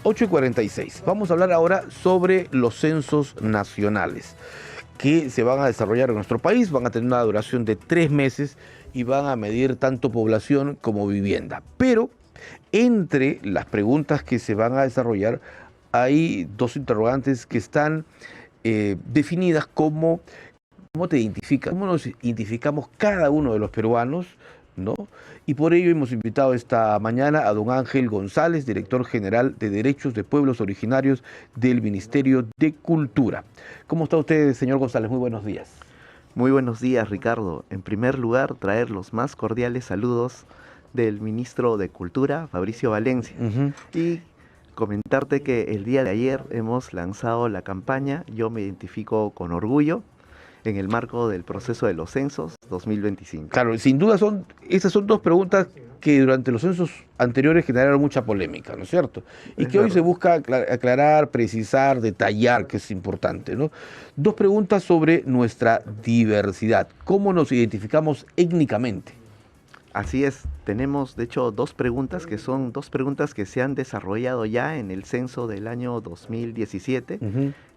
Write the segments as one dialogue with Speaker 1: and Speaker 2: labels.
Speaker 1: 8:46. Vamos a hablar ahora sobre los censos nacionales que se van a desarrollar en nuestro país. Van a tener una duración de 3 meses y van a medir tanto población como vivienda. Pero entre las preguntas que se van a desarrollar hay dos interrogantes que están definidas como ¿cómo te identificas? ¿Cómo nos identificamos cada uno de los peruanos? ¿No? Y por ello hemos invitado esta mañana a don Ángel González, director general de Derechos de Pueblos Originarios del Ministerio de Cultura. ¿Cómo está usted, señor González? Muy buenos días.
Speaker 2: Muy buenos días, Ricardo. En primer lugar, traer los más cordiales saludos del ministro de Cultura, Fabricio Valencia. Y comentarte que el día de ayer hemos lanzado la campaña Yo me identifico con orgullo, en el marco del proceso de los censos 2025.
Speaker 1: Claro, sin duda esas son dos preguntas que durante los censos anteriores generaron mucha polémica, ¿no es cierto? Y que hoy se busca aclarar, precisar, detallar, que es importante, ¿no? Dos preguntas sobre nuestra diversidad. ¿Cómo nos identificamos étnicamente?
Speaker 2: Así es, tenemos de hecho dos preguntas que son dos preguntas que se han desarrollado ya en el censo del año 2017.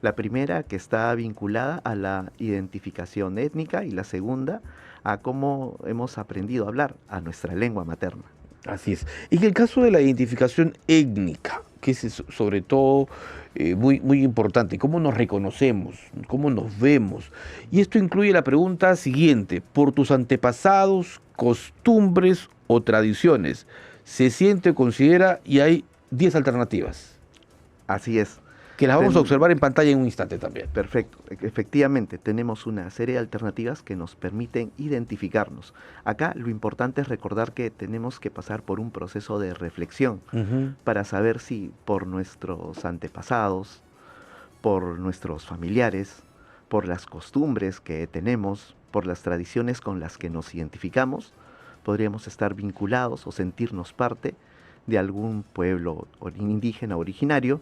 Speaker 2: La primera que está vinculada a la identificación étnica y la segunda a cómo hemos aprendido a hablar, a nuestra lengua materna.
Speaker 1: Así es. Y en el caso de la identificación étnica, que es sobre todo muy importante, ¿cómo nos reconocemos? ¿Cómo nos vemos? Y esto incluye la pregunta siguiente: por tus antepasados, costumbres o tradiciones, se siente, considera, y hay 10 alternativas.
Speaker 2: Así es.
Speaker 1: Que las vamos a observar en pantalla en un instante también.
Speaker 2: Perfecto. Efectivamente, tenemos una serie de alternativas que nos permiten identificarnos. Acá lo importante es recordar que tenemos que pasar por un proceso de reflexión para saber si por nuestros antepasados, por nuestros familiares, por las costumbres que tenemos, por las tradiciones con las que nos identificamos, podríamos estar vinculados o sentirnos parte de algún pueblo indígena originario,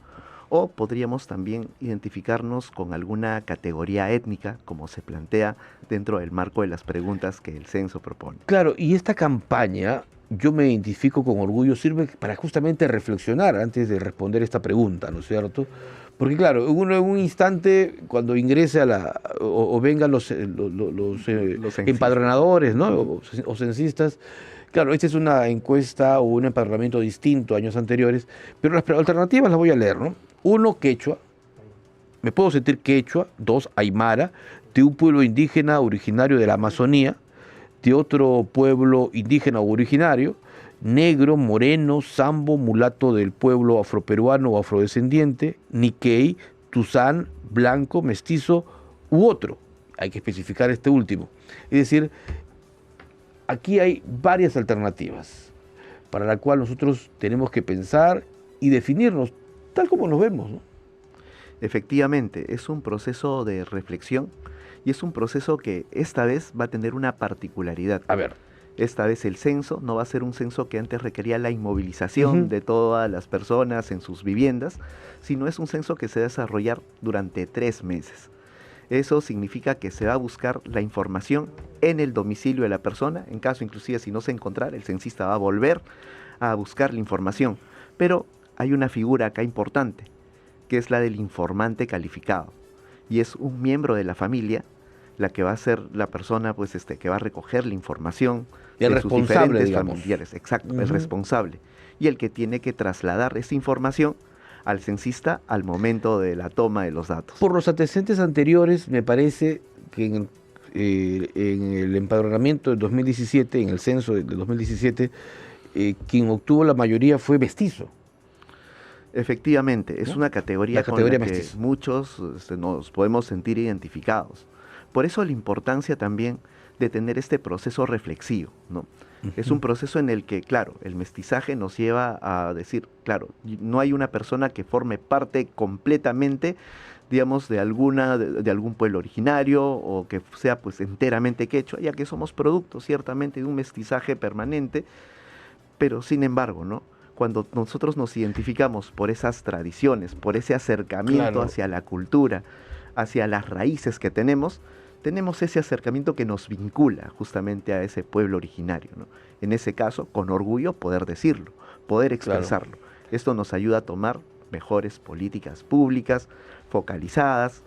Speaker 2: o podríamos también identificarnos con alguna categoría étnica, como se plantea dentro del marco de las preguntas que el censo propone.
Speaker 1: Claro, y esta campaña, Yo me identifico con orgullo, sirve para justamente reflexionar antes de responder esta pregunta, ¿no es cierto? Porque claro, uno en un instante, cuando ingrese o vengan los empadronadores, ¿no? O censistas, claro, esta es una encuesta o un empadronamiento distinto a años anteriores, pero las alternativas las voy a leer, ¿no? 1, quechua, me puedo sentir quechua. 2, aymara, de un pueblo indígena originario de la Amazonía, de otro pueblo indígena o originario, negro, moreno, sambo, mulato del pueblo afroperuano o afrodescendiente, nikkei, tuzán, blanco, mestizo u otro. Hay que especificar este último. Es decir, aquí hay varias alternativas para la cual nosotros tenemos que pensar y definirnos tal como nos vemos, ¿no?
Speaker 2: Efectivamente, es un proceso de reflexión y es un proceso que esta vez va a tener una particularidad.
Speaker 1: A ver.
Speaker 2: Esta vez el censo no va a ser un censo que antes requería la inmovilización de todas las personas en sus viviendas, sino es un censo que se va a desarrollar durante 3 meses. Eso significa que se va a buscar la información en el domicilio de la persona. En caso inclusive si no se encontrara, el censista va a volver a buscar la información. Pero hay una figura acá importante, que es la del informante calificado. Y es un miembro de la familia la que va a ser la persona pues, que va a recoger la información de sus diferentes familiares. Exacto, el responsable. Y el que tiene que trasladar esa información al censista al momento de la toma de los datos.
Speaker 1: Por los antecedentes anteriores, me parece que en el empadronamiento del 2017, en el censo del 2017, quien obtuvo la mayoría fue mestizo.
Speaker 2: Efectivamente, es una categoría con la que muchos nos podemos sentir identificados. Por eso la importancia también de tener este proceso reflexivo, ¿no? Es un proceso en el que, claro, el mestizaje nos lleva a decir, claro, no hay una persona que forme parte completamente, digamos, de algún pueblo originario o que sea pues enteramente quechua, ya que somos producto ciertamente de un mestizaje permanente, pero sin embargo, ¿no? Cuando nosotros nos identificamos por esas tradiciones, por ese acercamiento hacia la cultura, hacia las raíces que tenemos ese acercamiento que nos vincula justamente a ese pueblo originario, ¿no? En ese caso, con orgullo poder decirlo, poder expresarlo. Esto nos ayuda a tomar mejores políticas públicas, focalizadas,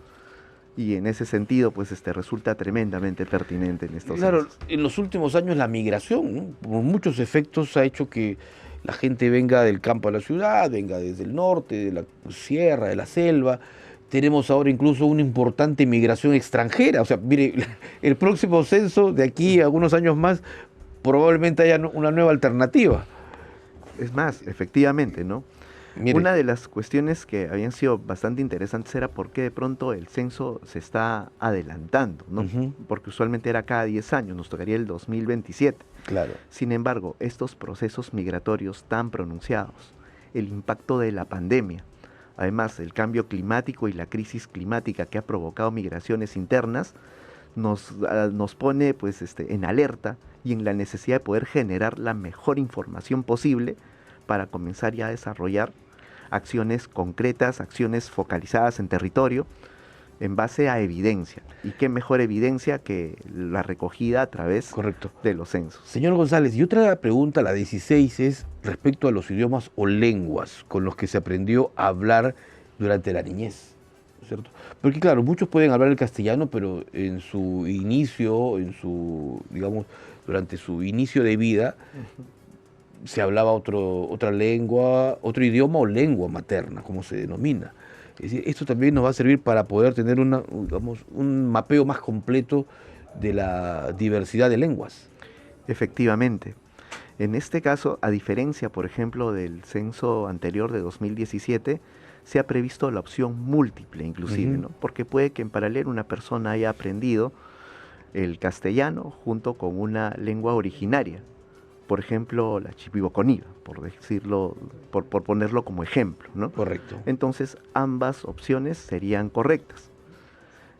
Speaker 2: y en ese sentido pues resulta tremendamente pertinente en estos
Speaker 1: Claro,
Speaker 2: censos.
Speaker 1: en los últimos años la migración, ¿no?, por muchos efectos ha hecho que la gente venga del campo a la ciudad, venga desde el norte, de la sierra, de la selva. Tenemos ahora incluso una importante migración extranjera. O sea, mire, el próximo censo de aquí a algunos años más probablemente haya una nueva alternativa.
Speaker 2: Es más, efectivamente, ¿no?
Speaker 1: Mire.
Speaker 2: Una de las cuestiones que habían sido bastante interesantes era por qué de pronto el censo se está adelantando, ¿no? Porque usualmente era cada 10 años, nos tocaría el 2027.
Speaker 1: Claro.
Speaker 2: Sin embargo, estos procesos migratorios tan pronunciados, el impacto de la pandemia, además el cambio climático y la crisis climática que ha provocado migraciones internas, nos pone pues, en alerta y en la necesidad de poder generar la mejor información posible para comenzar ya a desarrollar acciones concretas, acciones focalizadas en territorio, en base a evidencia. ¿Y qué mejor evidencia que la recogida a través de los censos?
Speaker 1: Señor González, y otra pregunta, la 16, es respecto a los idiomas o lenguas con los que se aprendió a hablar durante la niñez, ¿cierto? Porque claro, muchos pueden hablar el castellano, pero en su inicio, digamos, durante su inicio de vida, se hablaba otra lengua, otro idioma o lengua materna, como se denomina. Es decir, esto también nos va a servir para poder tener un mapeo más completo de la diversidad de lenguas.
Speaker 2: Efectivamente. En este caso, a diferencia, por ejemplo, del censo anterior de 2017, se ha previsto la opción múltiple inclusive, ¿no? Porque puede que en paralelo una persona haya aprendido el castellano junto con una lengua originaria. Por ejemplo, la chipiboconía, por decirlo, por ponerlo como ejemplo, ¿no?
Speaker 1: Correcto.
Speaker 2: Entonces, ambas opciones serían correctas.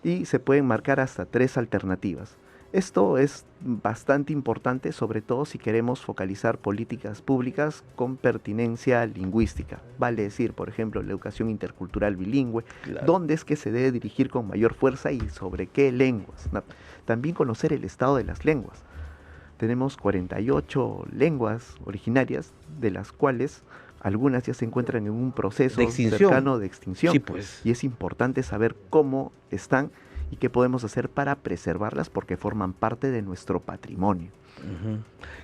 Speaker 2: Y se pueden marcar hasta 3 alternativas. Esto es bastante importante, sobre todo si queremos focalizar políticas públicas con pertinencia lingüística. Vale decir, por ejemplo, la educación intercultural bilingüe, claro, dónde es que se debe dirigir con mayor fuerza y sobre qué lenguas. También conocer el estado de las lenguas. Tenemos 48 lenguas originarias, de las cuales algunas ya se encuentran en un proceso cercano de extinción.
Speaker 1: Sí, pues.
Speaker 2: Y es importante saber cómo están y qué podemos hacer para preservarlas porque forman parte de nuestro patrimonio.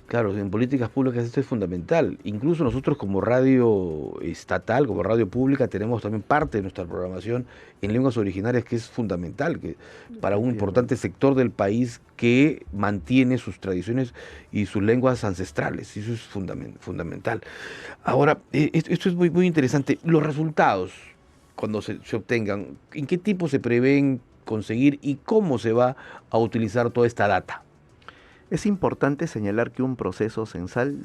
Speaker 1: Claro, en políticas públicas esto es fundamental. Incluso nosotros como radio estatal, como radio pública, tenemos también parte de nuestra programación en lenguas originarias, que es fundamental para un importante sector del país que mantiene sus tradiciones y sus lenguas ancestrales. Eso es fundamental. Ahora, esto es muy interesante. Los resultados, cuando se obtengan, ¿en qué tiempo se prevén conseguir y cómo se va a utilizar toda esta data?
Speaker 2: Es importante señalar que un proceso censal,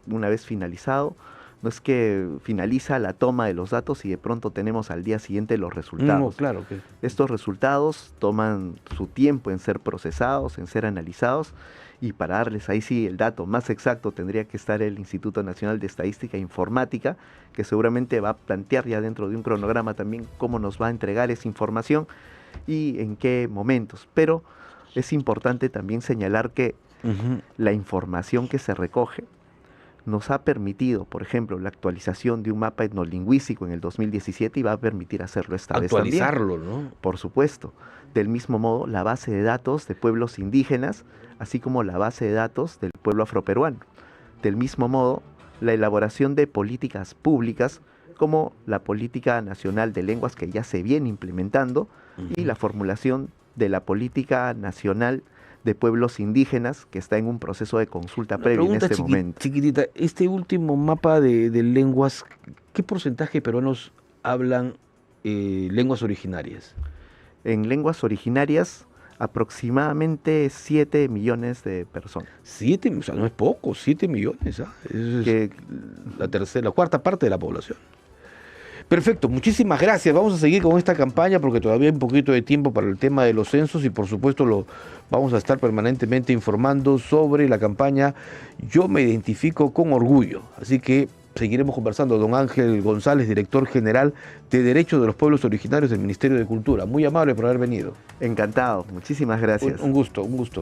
Speaker 2: una vez finalizado, no es que finaliza la toma de los datos y de pronto tenemos al día siguiente los resultados.
Speaker 1: No, claro que...
Speaker 2: Estos resultados toman su tiempo en ser procesados, en ser analizados, y para darles ahí sí el dato más exacto tendría que estar el Instituto Nacional de Estadística e Informática, que seguramente va a plantear ya dentro de un cronograma también cómo nos va a entregar esa información y en qué momentos. Pero es importante también señalar que la información que se recoge nos ha permitido, por ejemplo, la actualización de un mapa etnolingüístico en el 2017 y va a permitir hacerlo esta vez también.
Speaker 1: Actualizarlo, ¿no?
Speaker 2: Por supuesto. Del mismo modo, la base de datos de pueblos indígenas, así como la base de datos del pueblo afroperuano. Del mismo modo, la elaboración de políticas públicas como la Política Nacional de Lenguas que ya se viene implementando y la formulación de la Política Nacional de Pueblos Indígenas, que está en un proceso de consulta previa en este momento.
Speaker 1: Chiquitita, este último mapa de lenguas, ¿qué porcentaje de peruanos hablan lenguas originarias?
Speaker 2: En lenguas originarias, aproximadamente 7 millones de personas.
Speaker 1: 7, o sea, no es poco, 7 millones, ¿ah? Es la cuarta parte de la población. Perfecto, muchísimas gracias. Vamos a seguir con esta campaña porque todavía hay un poquito de tiempo para el tema de los censos y por supuesto vamos a estar permanentemente informando sobre la campaña Yo me identifico con orgullo. Así que seguiremos conversando. Don Ángel González, director general de Derechos de los Pueblos Originarios del Ministerio de Cultura. Muy amable por haber venido.
Speaker 2: Encantado, muchísimas gracias.
Speaker 1: Un gusto, un gusto.